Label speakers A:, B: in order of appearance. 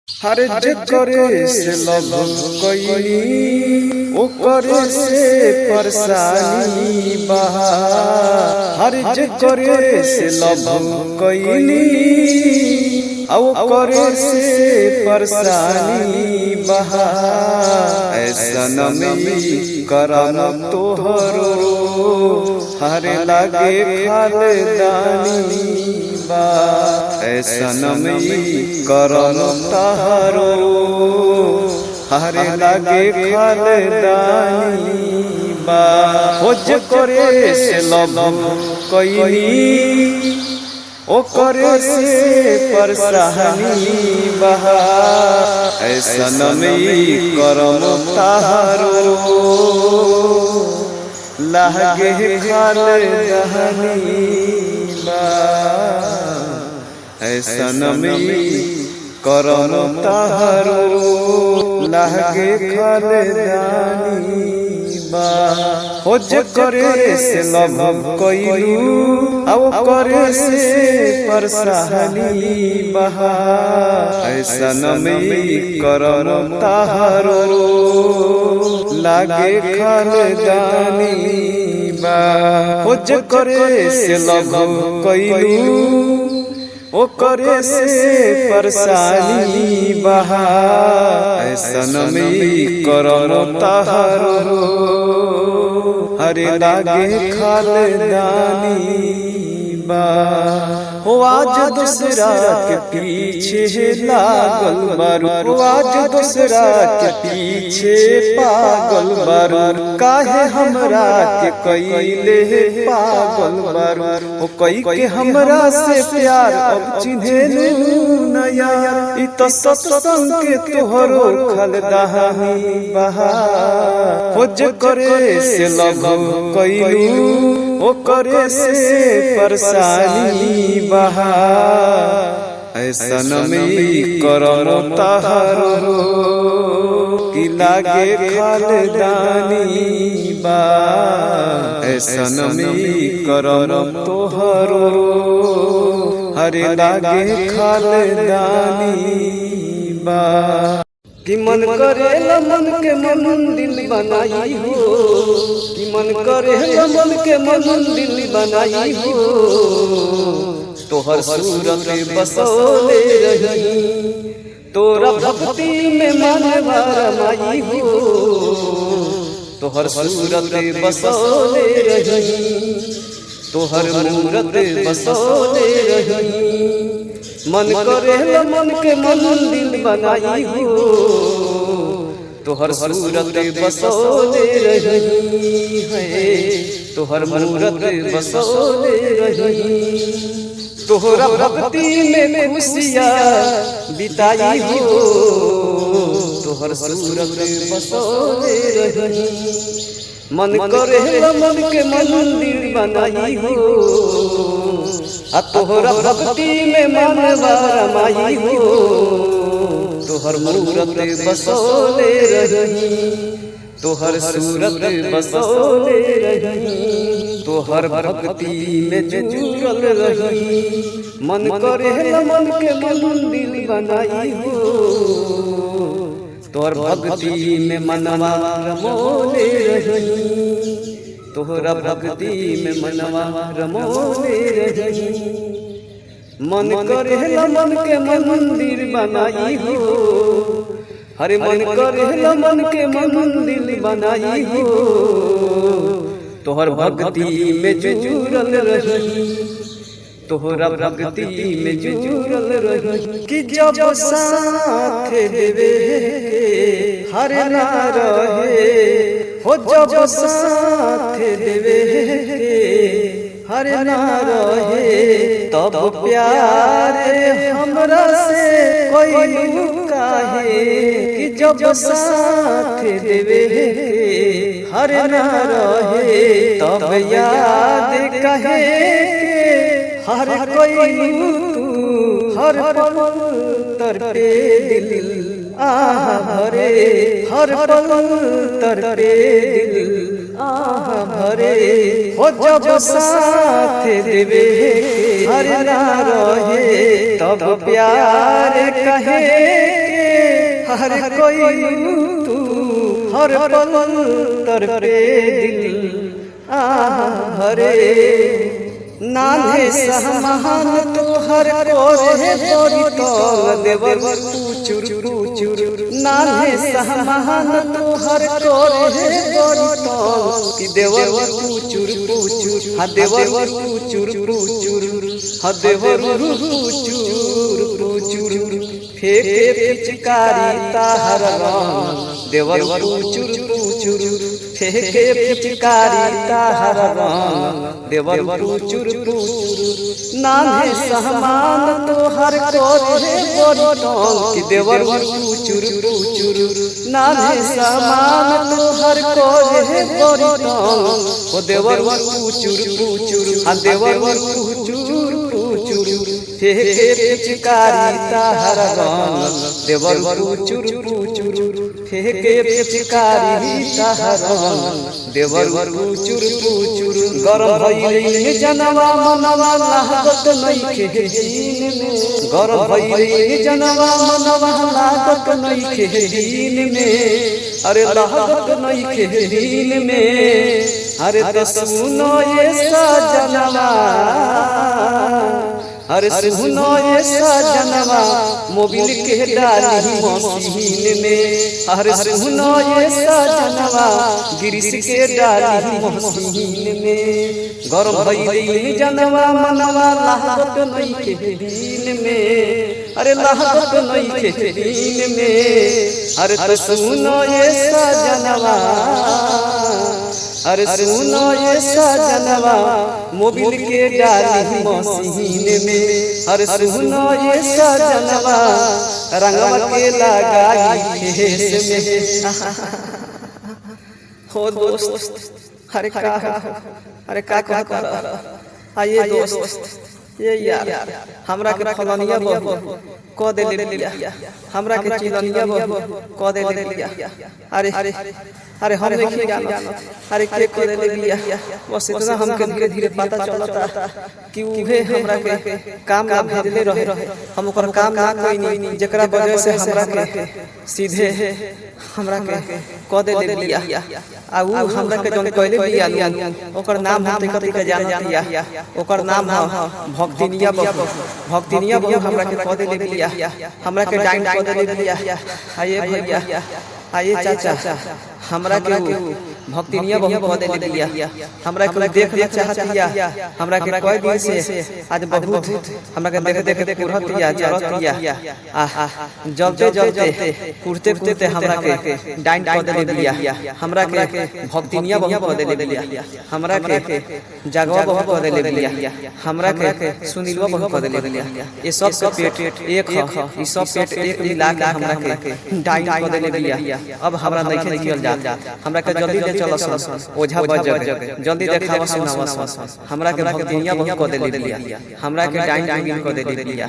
A: हर करे से लव कईनी ओ करे से परेशानी बहा। हर करे से लव कईनी ओ करे से परेशानी बहा। ऐसा नमी करम तोहरो हरे लागे खालदानी बा। ऐसा नमी करम तोहरो हरे लागे खालदानी बा। खोज करे से लव कईनी ओ करे से परेशानी बहा। ऐसा नमी करम तोहरो लागे खालदानी बा। ऐसा नमी करम तोहरो लागे खालदानी बा। खोज करे से लव कईलू औ करे से परेशानी बहा। ऐसा नमी करम तोहरो लागे खालदानी बा। खोज करे से लव कईलू ओ करे से परेशानी बहा। ऐसा नमी करम तोहरो हरे लागे खालदानी बा। हो आज दूसरा के पीछे लागल बारू। हो आज दूसरा के पीछे पागल बारू। काहे हमरा के कइले पागल बारू। ओ कई के हमरा से प्यार अब चिन्हेलू नया। इ तो सत्संग के तोहरो खालदानी बहा। खोज करे से लव कईलू ओ करे से परेशानी बहा। ऐसा नमी करम तोहरो कि लागे खालदानी बा। ऐसा नमी करम तोहरो हरे लागे खालदानी बा। कि मन करे मन के मंदिर बनाई हो। कि मन करे मन के मंदिर बनाई हो। तोहर सूरत बसोले रही तोरा भक्ति में मनवा रमाई हो। तोहर सूरत बसोले रही तोहर मूरत बसोले रही। मन करे मन के मंदिर बनाई हो। तोहर सूरत बसोले रही है तोहर मूरत बसोले रही। तोहरा भक्ति में खुशियाँ बिताई हो। तोहर सूरत बसोले रही। मन करे मन के मंदिर बनाई हो। आ तोहरा भक्ति में मनवा रमाई हो। तोहर मूरत बसोले रही तोहर सूरत बसोले रही। तोहर भक्ति में जुड़ल रही। मन करे मन के मंदिर बनाई हो। तोहर भक्ति में मनवा रमोले रही। तोहरा भक्ति में मनवा रमोले रही। मन करे मन के मंदिर बनाई हो। हरे मन करे मन के मंदिर बनाई हो। तोहर भक्ति में जुड़ल रही तोहरा भक्ति में जुड़ल रही। कि जब साथ देवे हर ना रहे हो। जब साथ देवे हर ना रहे तब प्यार हमरा से कोई काहे। कि जब साथ देवे हर ना रहे तब याद कहे हर कोई तू हर पल तरपे दिल आह भरे। हर पल तरपे दिल आह भरे। हो जब साथ देवे हर ना रहे तब प्यार कहे हर कोई तू हर पल तर पे दिल हरे नान्हे सहमान तो हर कोरे बोरी तो देवर पूचुर पूचुर नान्हे सहमान तो हर कोरे बोरी तो कि देवर पूचुर पूचुर हा देवर पूचुर पूचुर हा देवर पूचुर पूचुर फेंके पिचकारी ताहर रंग देवर पूचुर पूचुर फेंके पिचकारी ताहर रंग देवर पूचुर पूचुर नान्हे सहमान तो हर कोरे बोरी तो कि देवर पूचुर पूचुर नान्हे सहमान तो हर कोरे बोरी तो ओ देवर पूचुर पूचुर आ देवर पूचुर पूचुर फेंके पिचकारी ताहर रंग देवर पूचुर पूचुर फेंके पिचकारी ताहर रंग देवर पूचुर पूचुर गरम भइले जनवा मनवा लागत नइखे दिन में गरम भइले जनवा मनवा लागत नइखे दिन में अरे लागत नइखे दिन में अरे तो सुनो ये सजनवा अरे सुनो ये सजनवा मोबिल के डाली मशीन में अरे सुनो ये सजनवा गिरिश के डाली मशीन में गरम भइले जनवा मनवा लागत नइखे दिन में अरे लागत नइखे दिन में अरे तो सुनो ये सजनवा अरे सुनो ये सजनवा मोबिल के डाली मशीन में अरे सुनो ये सजनवा रंगवा के लगाई खेस में हो दोस्त अरे का आइए दोस्त ये यार हमरा के फलनिया बहू क दे लिया हमरा के चिलनिया बहू क दे लिया अरे अरे हम नहीं जानो अरे के क दे लिया बस इतना हमके धीरे धीरे पता चलता कि उहे हमरा के काम ना भेजले रहे हम ओकर काम ना कोई नहीं जेकरा वजह से हमरा के सीधे हमरा के क दे लिया आ उ हमरा के जौन कहले बिया ओकर नाम हम कथि के जानतिया ओकर नाम ह भक्तिनिया बहू हमरा के क दे लिया हमरा के डाइन क दे लिया आइए भैया आइए चाचा हमरा के भक्तिनिया बहू क दे लिया हमरा के देखना चाहतिया हमरा के कई दिन से आज बहुत हमरा के देख पुरहतिया जरतिया जलते कुर्ते हमरा के डाइन क दे लिया हमरा के भक्तिनिया बहू क दे लिया हमरा के जगवा बहू क दे लिया हमरा के सुनीलवा बहू क दे लिया ये सब पेट एक ह ई सब पेट एक मिला के हमरा के डाइन क दे लिया अब हमरा नहीं निकल जा हमरा के जल्दी ले चलो ओझा बज जल्दी देखावा सुनावा हमरा के भक्तिनिया बहू क दे लिया हमरा के डाइन क दे लिया